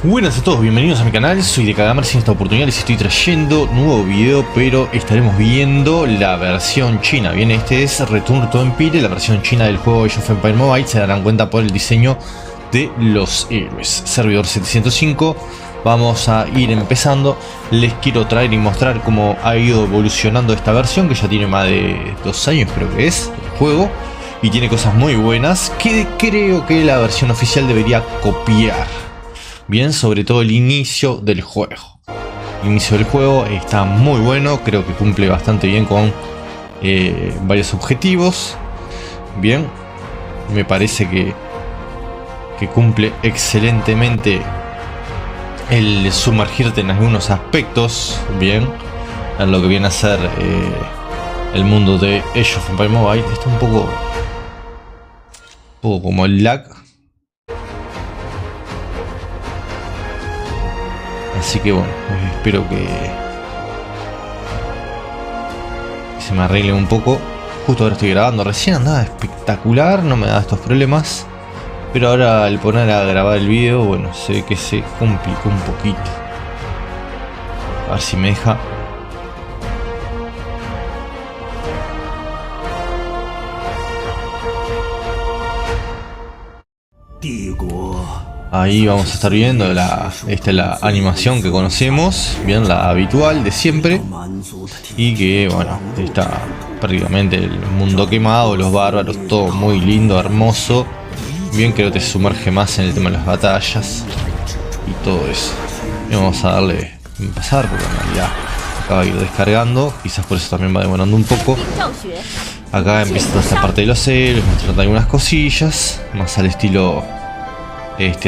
Buenas a todos, bienvenidos a mi canal, soy DKGamers y en esta oportunidad les estoy trayendo nuevo video, pero estaremos viendo la versión china. Bien, este es Return to Empire, la versión china del juego Age of Empires Mobile. Se darán cuenta por el diseño de los héroes. Servidor 705, vamos a ir empezando. Les quiero traer y mostrar cómo ha ido evolucionando esta versión, que ya tiene más de 2 años creo que es el juego, y tiene cosas muy buenas que creo que la versión oficial debería copiar. Bien, sobre todo el inicio del juego. El inicio del juego está muy bueno, creo que cumple bastante bien con varios objetivos. Bien, me parece que cumple excelentemente el sumergirte en algunos aspectos. Bien, en lo que viene a ser el mundo de Age of Empires Mobile. Está un poco como el lag. Así que bueno, espero que se me arregle un poco. Justo ahora estoy grabando, recién andaba espectacular, no me da estos problemas. Pero ahora al poner a grabar el video, bueno, se ve que se complicó un poquito. A ver si me deja. Ahí vamos a estar viendo esta es la animación que conocemos, bien, la habitual de siempre. Y que bueno, está prácticamente el mundo quemado, los bárbaros, todo muy lindo, hermoso. Bien, creo que te sumerge más en el tema de las batallas y todo eso. Y vamos a darle a pasar porque en realidad acaba de ir descargando, quizás por eso también va demorando un poco. Acá empieza toda esta parte de los héroes, mostrando algunas cosillas, más al estilo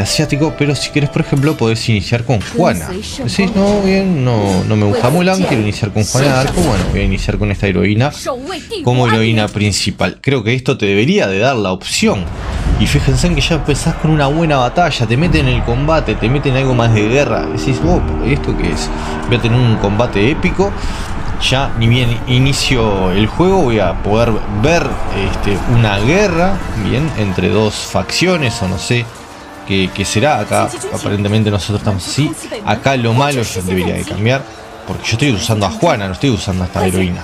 asiático. Pero si quieres, por ejemplo, podés iniciar con Juana. Decís, no, bien, no me gusta Mulan, quiero iniciar con Juana de Arco. Bueno, voy a iniciar con esta heroína como heroína principal. Creo que esto te debería de dar la opción. Y fíjense en que ya empezás con una buena batalla, te meten en el combate, te meten algo más de guerra. Decís, oh, ¿esto qué es? Voy a tener un combate épico. Ya ni bien inicio el juego voy a poder ver una guerra, bien, entre dos facciones o no sé qué será. Acá aparentemente nosotros estamos así. Acá lo malo yo debería de cambiar, porque yo estoy usando a Juana, no estoy usando a esta heroína.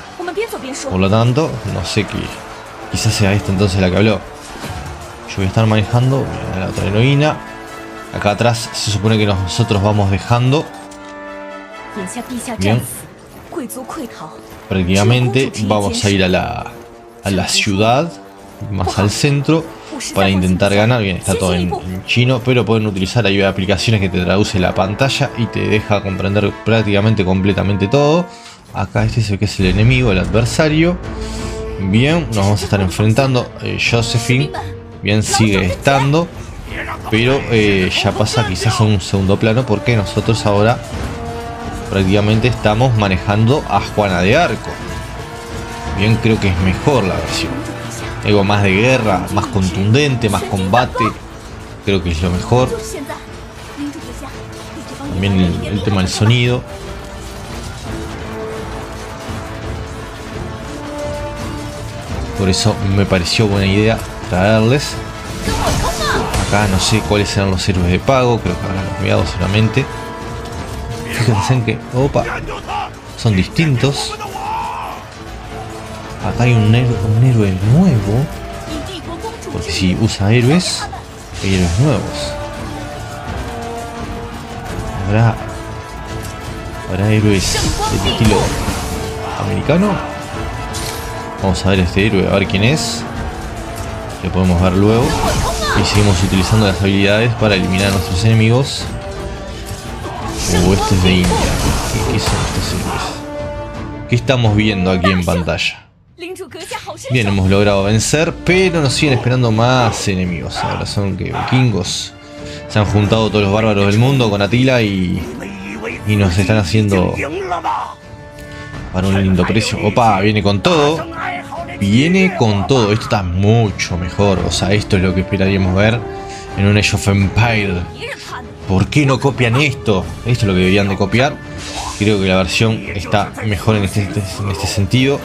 Por lo tanto, no sé qué. Quizás sea esta entonces la que habló. Yo voy a estar manejando a la otra heroína. Acá atrás se supone que nosotros vamos dejando. Bien. Prácticamente vamos a ir a la ciudad, más al centro, para intentar ganar. Bien, está todo en chino, pero pueden utilizar ahí aplicaciones que te traduce la pantalla y te deja comprender prácticamente completamente todo. Acá este es el que es el enemigo, el adversario. Bien, nos vamos a estar enfrentando. Josephine, bien, sigue estando, pero ya pasa quizás a un segundo plano, porque nosotros ahora prácticamente estamos manejando a Juana de Arco. Bien, creo que es mejor la versión. Algo más de guerra, más contundente, más combate. Creo que es lo mejor. También el tema del sonido. Por eso me pareció buena idea traerles. Acá no sé cuáles serán los héroes de pago. Creo que habrán cambiado seguramente. Fíjense en que, opa, son distintos. Acá hay un héroe nuevo, porque si usa héroes, hay héroes nuevos. ¿Habrá héroes del estilo americano? Vamos a ver este héroe, a ver quién es. Lo podemos ver luego. Y seguimos utilizando las habilidades para eliminar a nuestros enemigos. Este es de India. ¿Qué son estos héroes? ¿Qué estamos viendo aquí en pantalla? Bien, hemos logrado vencer, pero nos siguen esperando más enemigos. Ahora son que vikingos. Se han juntado todos los bárbaros del mundo con Atila y nos están haciendo para un lindo precio. Opa, viene con todo. Viene con todo. Esto está mucho mejor. O sea, esto es lo que esperaríamos ver en un Age of Empires. ¿Por qué no copian esto? Esto es lo que deberían de copiar. Creo que la versión está mejor en este sentido.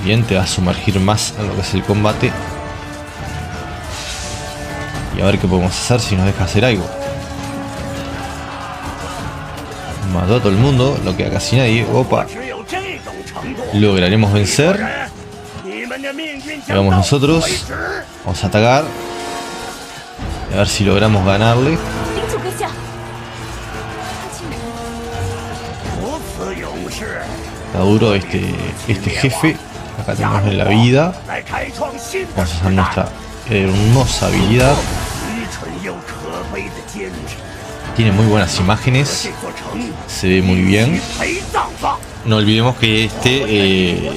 Bien, te va a sumergir más en lo que es el combate. Y a ver qué podemos hacer si nos deja hacer algo. Mató a todo el mundo, no queda casi nadie. Opa. Lograremos vencer. Y vamos nosotros. Vamos a atacar. A ver si logramos ganarle. Está duro este jefe. Acá tenemos la vida. Vamos a usar nuestra hermosa habilidad. Tiene muy buenas imágenes. Se ve muy bien. No olvidemos que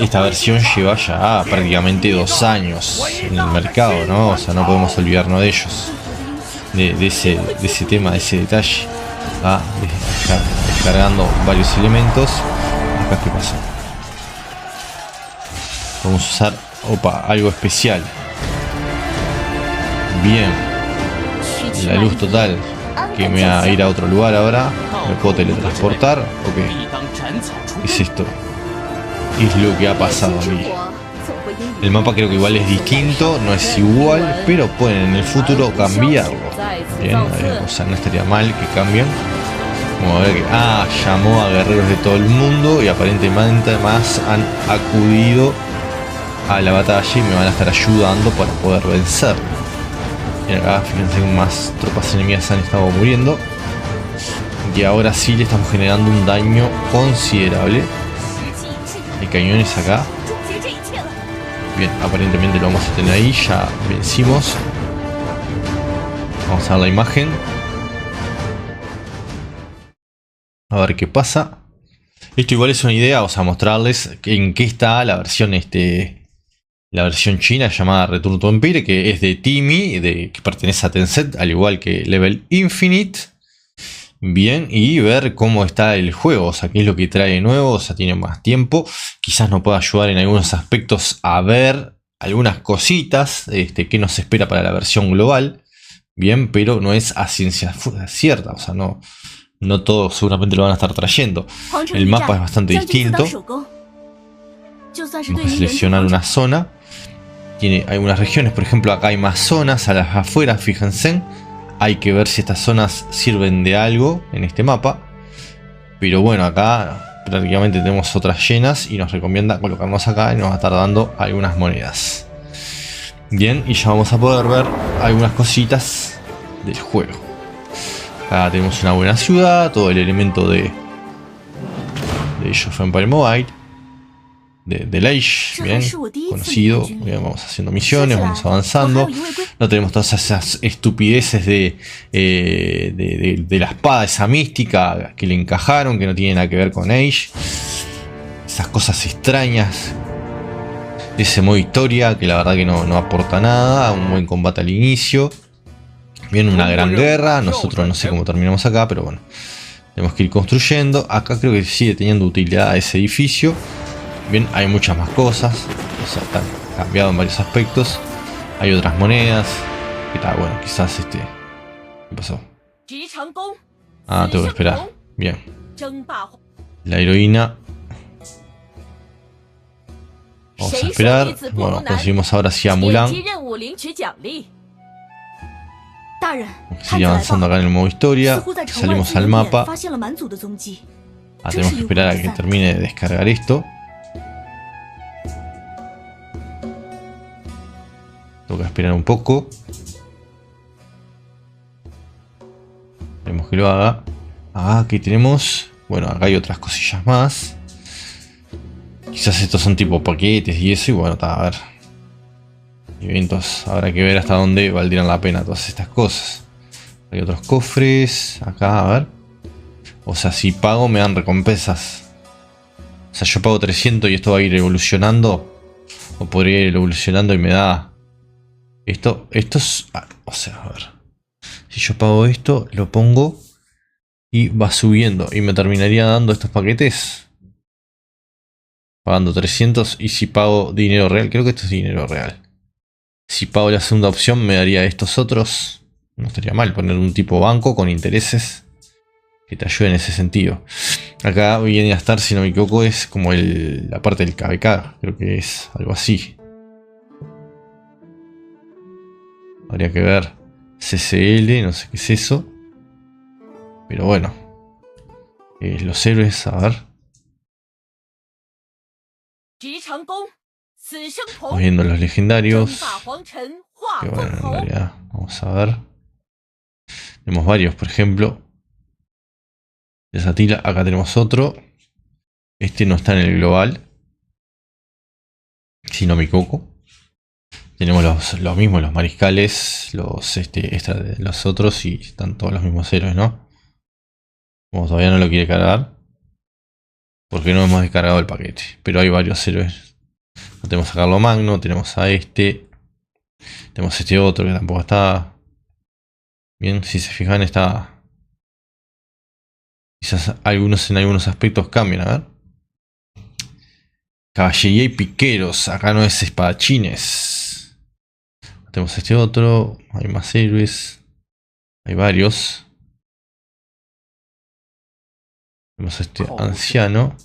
esta versión lleva ya prácticamente 2 años en el mercado, ¿no? O sea, no podemos olvidarnos de ellos. De ese tema, de ese detalle. Va descargando varios elementos. Acá, ¿qué pasó? Vamos a usar, opa, algo especial. Bien. La luz total. Que me va a ir a otro lugar ahora. ¿Me puedo teletransportar? Ok. ¿Qué es esto? ¿Qué es lo que ha pasado aquí? El mapa creo que igual es distinto, no es igual, pero pueden en el futuro cambiarlo. Bien, o sea, no estaría mal que cambien. Como a ver que llamó a guerreros de todo el mundo y aparentemente más han acudido a la batalla y me van a estar ayudando para poder vencer. Y acá fíjense que más tropas enemigas han estado muriendo. Y ahora sí le estamos generando un daño considerable. Hay cañones acá. Bien, aparentemente lo vamos a tener ahí. Ya vencimos. Vamos a ver la imagen. A ver qué pasa. Esto igual es una idea, vamos a mostrarles en qué está la versión la versión china llamada Return to Empire, que es de TiMi, que pertenece a Tencent, al igual que Level Infinite. Bien, y ver cómo está el juego, o sea, qué es lo que trae de nuevo, o sea, tiene más tiempo. Quizás nos pueda ayudar en algunos aspectos a ver algunas cositas, que nos espera para la versión global. Bien, pero no es a ciencia cierta, o sea, no todo seguramente lo van a estar trayendo. El mapa es bastante distinto. Vamos a seleccionar una zona. Tiene algunas regiones, por ejemplo, acá hay más zonas a las afueras, fíjense. Hay que ver si estas zonas sirven de algo en este mapa. Pero bueno, acá prácticamente tenemos otras llenas y nos recomienda colocarnos acá y nos va a estar dando algunas monedas. Bien, y ya vamos a poder ver algunas cositas del juego. Acá tenemos una buena ciudad, todo el elemento de Age of Empires Mobile. Del Age, bien, conocido. Bien, vamos haciendo misiones, vamos avanzando. No tenemos todas esas estupideces de la espada, esa mística que le encajaron, que no tiene nada que ver con Age. Esas cosas extrañas. Ese modo historia, que la verdad que no aporta nada. Un buen combate al inicio. Viene una gran guerra. Nosotros no sé cómo terminamos acá, pero bueno. Tenemos que ir construyendo. Acá creo que sigue teniendo utilidad ese edificio. Bien, hay muchas más cosas, o sea, están cambiados en varios aspectos. Hay otras monedas. Que tal, bueno, quizás ¿qué pasó? Tengo que esperar. Bien. La heroína. Vamos a esperar. Bueno, conseguimos ahora sí a Mulan. Sigue avanzando acá en el modo historia. Salimos al mapa. Tenemos que esperar a que termine de descargar esto. Tengo que esperar un poco. Esperemos que lo haga. Aquí tenemos. Bueno, acá hay otras cosillas más. Quizás estos son tipo paquetes y eso. Y bueno, a ver. Eventos. Habrá que ver hasta dónde valdrían la pena todas estas cosas. Hay otros cofres. Acá, a ver. O sea, si pago me dan recompensas. O sea, yo pago 300 y esto va a ir evolucionando. O podría ir evolucionando y me da... Esto es... o sea, a ver. Si yo pago esto, lo pongo y va subiendo. Y me terminaría dando estos paquetes. Pagando 300. Y si pago dinero real, creo que esto es dinero real. Si pago la segunda opción, me daría estos otros. No estaría mal poner un tipo banco con intereses que te ayude en ese sentido. Acá viene a estar, si no me equivoco, es como la parte del KVK. Creo que es algo así. Habría que ver CCL, no sé qué es eso. Pero bueno. Los héroes, a ver. Vamos viendo los legendarios. Que bueno, en realidad, vamos a ver. Tenemos varios, por ejemplo. De Satila, acá tenemos otro. Este no está en el global, si no me equivoco. Tenemos los mismos, los mariscales, los otros, y están todos los mismos héroes, ¿no? Como todavía no lo quiere cargar, porque no hemos descargado el paquete. Pero hay varios héroes. Tenemos a Carlomagno, tenemos a este. Tenemos este otro que tampoco está. Bien, si se fijan, está. Quizás en algunos aspectos cambian, a ver. Caballería y piqueros, acá no es espadachines. Tenemos este otro, hay más héroes. Hay varios. Tenemos este anciano.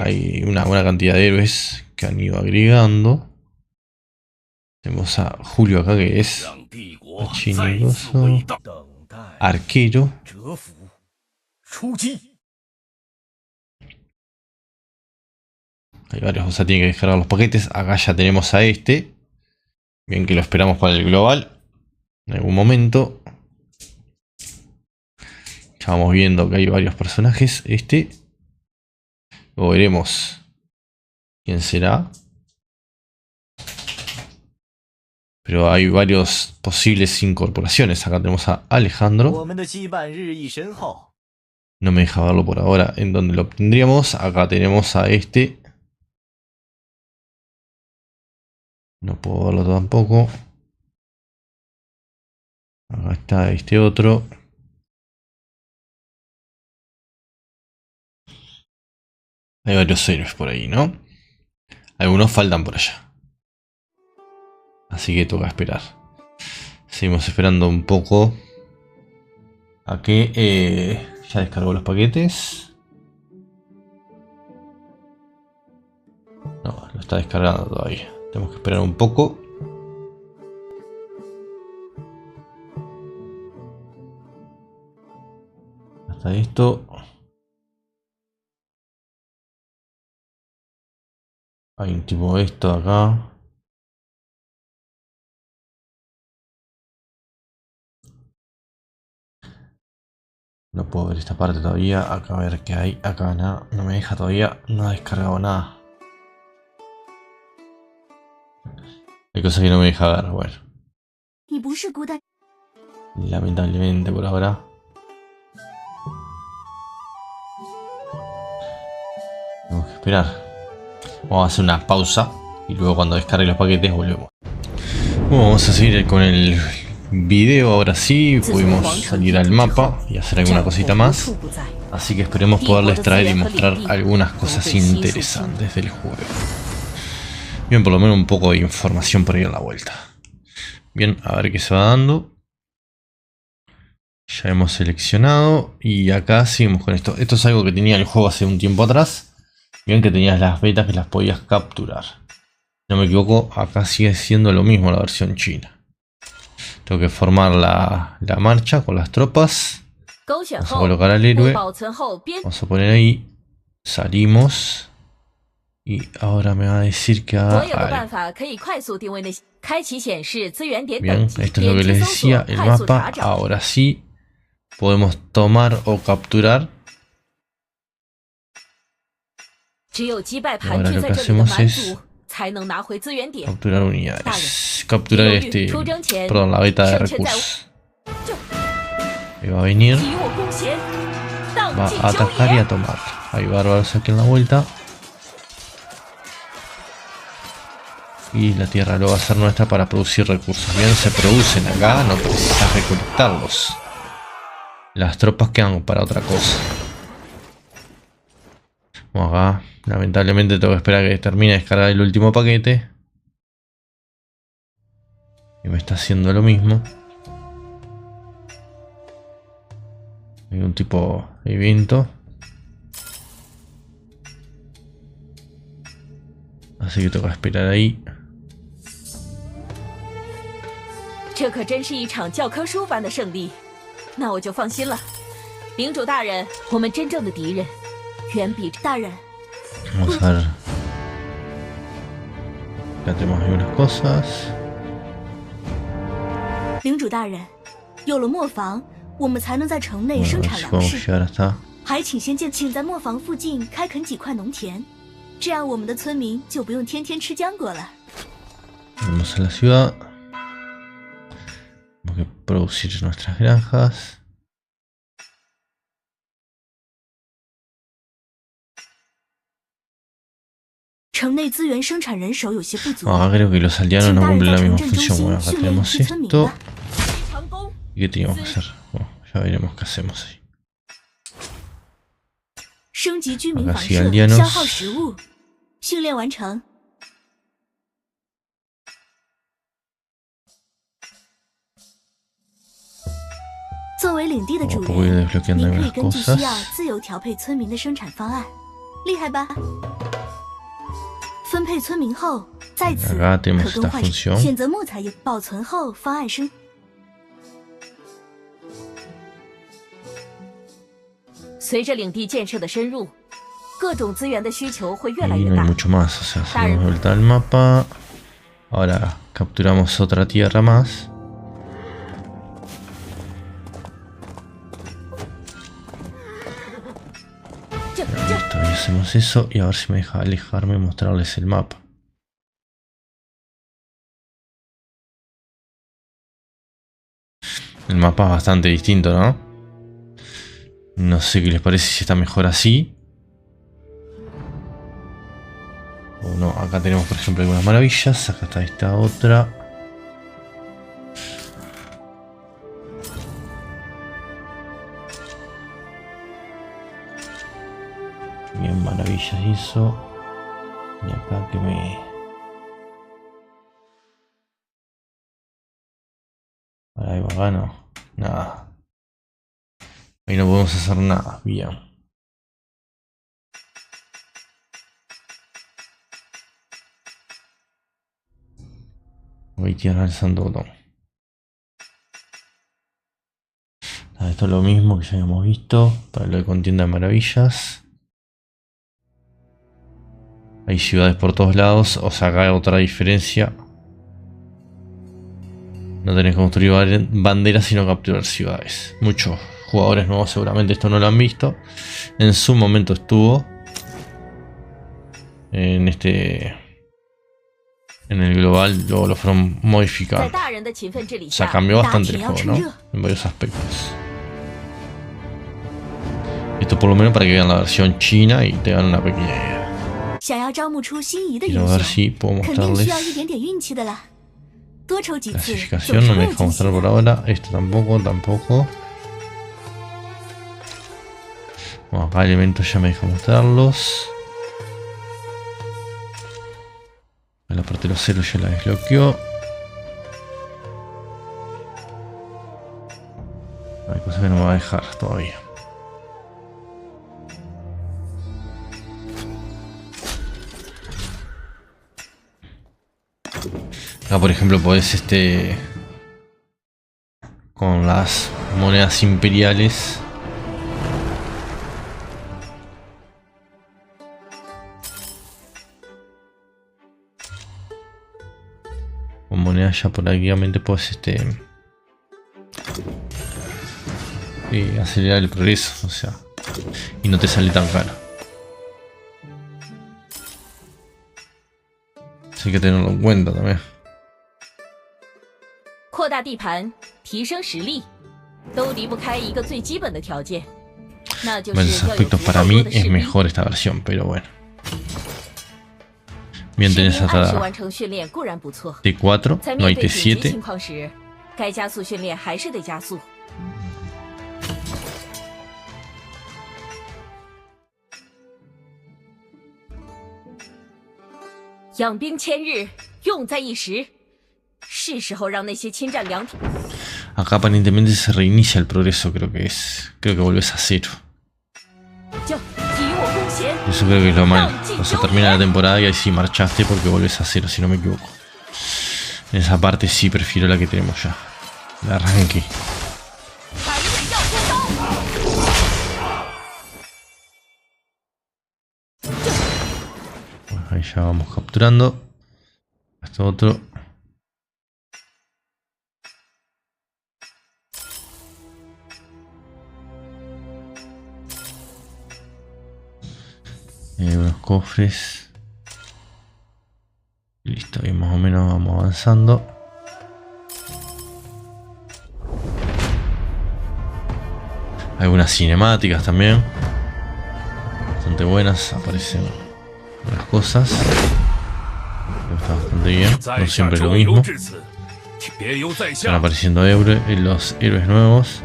Hay una buena cantidad de héroes que han ido agregando. Tenemos a Julio acá, que es arquero. Hay varios, o sea, tienen que descargar los paquetes. Acá ya tenemos a este. Bien, que lo esperamos para el global en algún momento. Ya vamos viendo que hay varios personajes. Luego veremos quién será. Pero hay varios posibles incorporaciones. Acá tenemos a Alejandro. No me deja verlo por ahora en donde lo obtendríamos. Acá tenemos a este. No puedo verlo tampoco. Acá está este otro. Hay varios héroes por ahí, ¿no? Algunos faltan por allá. Así que toca esperar. Seguimos esperando un poco a que ya descargó los paquetes. No, lo está descargando todavía. Tenemos que esperar un poco. Hasta esto. Hay un tipo de esto acá. No puedo ver esta parte todavía. Acá a ver qué hay. Acá nada. No me deja todavía. No ha descargado nada. Hay cosas que no me deja ver. Bueno. Lamentablemente por ahora. Tenemos que esperar. Vamos a hacer una pausa. Y luego cuando descargue los paquetes volvemos. Bueno, vamos a seguir con el video. Ahora sí, pudimos salir al mapa y hacer alguna cosita más. Así que esperemos poderles traer y mostrar algunas cosas interesantes del juego. Bien, por lo menos un poco de información por ahí a la vuelta. Bien, a ver qué se va dando. Ya hemos seleccionado y acá seguimos con esto. Esto es algo que tenía el juego hace un tiempo atrás. Bien, que tenías las betas que las podías capturar. No me equivoco, acá sigue siendo lo mismo la versión china. Tengo que formar la marcha con las tropas. Vamos a colocar al héroe. Vamos a poner ahí. Salimos. Y ahora me va a decir que haga algo. Bien, esto es lo que les decía. El mapa. Ahora sí podemos tomar o capturar. Ahora lo que hacemos es capturar unidades. Capturar perdón, la beta de recursos. Ahí va a venir. Va a atacar y a tomar. Hay bárbaros aquí en la vuelta. Y la tierra lo va a hacer nuestra para producir recursos. Bien, se producen acá, no precisas recolectarlos. Las tropas quedan para otra cosa. Vamos acá. Lamentablemente tengo que esperar a que termine de descargar el último paquete. Y me está haciendo lo mismo. Hay un tipo de evento. Así que tengo que esperar ahí. 这可真是一场教科书般的胜利，那我就放心了。领主大人，我们真正的敌人远比大人。Vamos a ver. Acá tenemos algunas cosas. 领主大人，有了磨坊，我们才能在城内 Bueno, 生 a ver 产 si 粮 podemos 食。 llegar hasta. 还请先请在磨坊附近开垦几块农田，这样我们的村民就不用天天吃浆果了。 Vamos a la ciudad. Tenemos que producir nuestras granjas. 城内资源生产人手有些不足， Acá creo que los aldeanos 请 no 大人 cumplen 在 la 城 misma 镇中 función. 心 Bueno, acá 训练一 tenemos 批村民 esto. 吧。 成功。 ¿Y qué teníamos que hacer? Bueno, ya veremos qué hacemos ahí. 升级居民 Acá 房 sí 舍， aldeanos. 消耗食物，训练完成。作为领地的主 Poco voy 人， desbloqueando 您可以 algunas 根据需要 cosas. 自由调配村民的生产方案，厉害吧？分配村民后，在此 Acá tenemos 可 esta 更换 función. 选择木材，保存后方案生。随着领地建设的深入，各种资源的需求会越 Y 来越 no hay 大。 mucho más. O sea, seguimos vuelta al mapa. Ahora capturamos otra tierra más. 这 Listo, y hacemos eso. Y a ver si me deja alejarme y mostrarles el mapa. El mapa es bastante distinto, ¿no? No sé qué les parece, si está mejor así. O no, acá tenemos por ejemplo algunas maravillas. Acá está esta otra. Bien, maravillas hizo. Y acá que me... Ahí va, acá no. Nada. Ahí no podemos hacer nada. Bien. Voy a tirar el santo botón. Esto es lo mismo que ya habíamos visto. Para lo de contienda de maravillas. Hay ciudades por todos lados. O sea, acá hay otra diferencia. No tenés que construir banderas, sino capturar ciudades. Muchos jugadores nuevos seguramente esto no lo han visto. En su momento estuvo en el global, luego lo fueron 在 modificando. 大人的勤奋治理 O sea, 下， cambió bastante el juego, ¿no? En varios aspectos. Esto por lo menos para que vean la versión china y tengan una pequeña idea. 想要招募出心仪的英 Quiero ver 雄， si puedo 肯定需要一 mostrarles 点点运气的啦。多抽几次，总 clasificación. 是 No 会 me 有 deja 惊喜 mostrar por 的。 ahora. Esto tampoco, tampoco. Bueno, acá elementos ya me deja mostrarlos. La parte de los ceros ya la desbloqueó. Hay cosas que no me va a dejar todavía. Acá por ejemplo podés con las monedas imperiales con monedas ya prácticamente puedes acelerar el progreso, o sea, y no te sale tan caro. Así hay que tenerlo en cuenta también. 扩大地盘、提升实力，都离不开一个最基本的条件，那就 En 是 esos 要有 aspectos 足 para 够 mí 多的士 es 兵。 mejor esta versión, pero bueno. Bien, 士 tenés 兵按时 hasta 完成训练固然不错， T4, 在 no 面 hay 对紧急 T7. 情况时，该加速训练还是得加速。养兵千日，用在一时，是时候让那些侵占良田。 Acá aparentemente se reinicia el progreso, creo que volvés a cero. 就给予我弓弦， Eso creo que es lo malo. 让 O 进 sea, 幽 termina la 玄。 temporada y ahí sí marchaste porque volvés a cero, si no me equivoco. En esa parte sí prefiero la que tenemos ya. el arranque. Bueno, ahí ya vamos capturando. Esto otro. Unos cofres. Listo, y más o menos vamos avanzando. Algunas cinemáticas también. Bastante buenas, aparecen unas cosas. Está bastante bien, no siempre es lo mismo. Están apareciendo los héroes nuevos.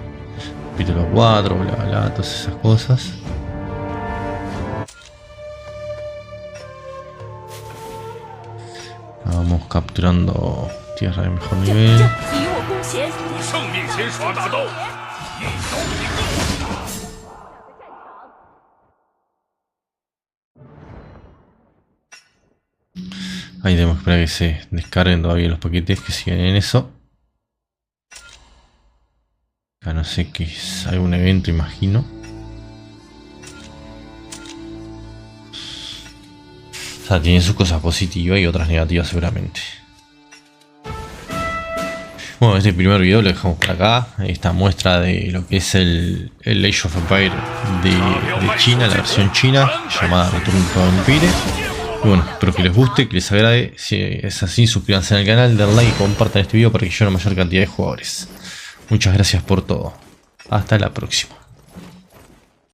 Capítulo 4, bla bla, todas esas cosas. Vamos capturando tierra de mejor nivel. Ahí tenemos que esperar que se descarguen todavía los paquetes que siguen en eso. Acá no sé qué es, algún evento, imagino. O sea, tiene sus cosas positivas y otras negativas seguramente. Bueno, este primer video lo dejamos por acá. Esta muestra de lo que es el Age of Empires de China, la versión china, llamada Return to Empire. Y bueno, espero que les guste, que les agrade. Si es así, suscríbanse al canal, den like y compartan este video para que llegue a una mayor cantidad de jugadores. Muchas gracias por todo. Hasta la próxima.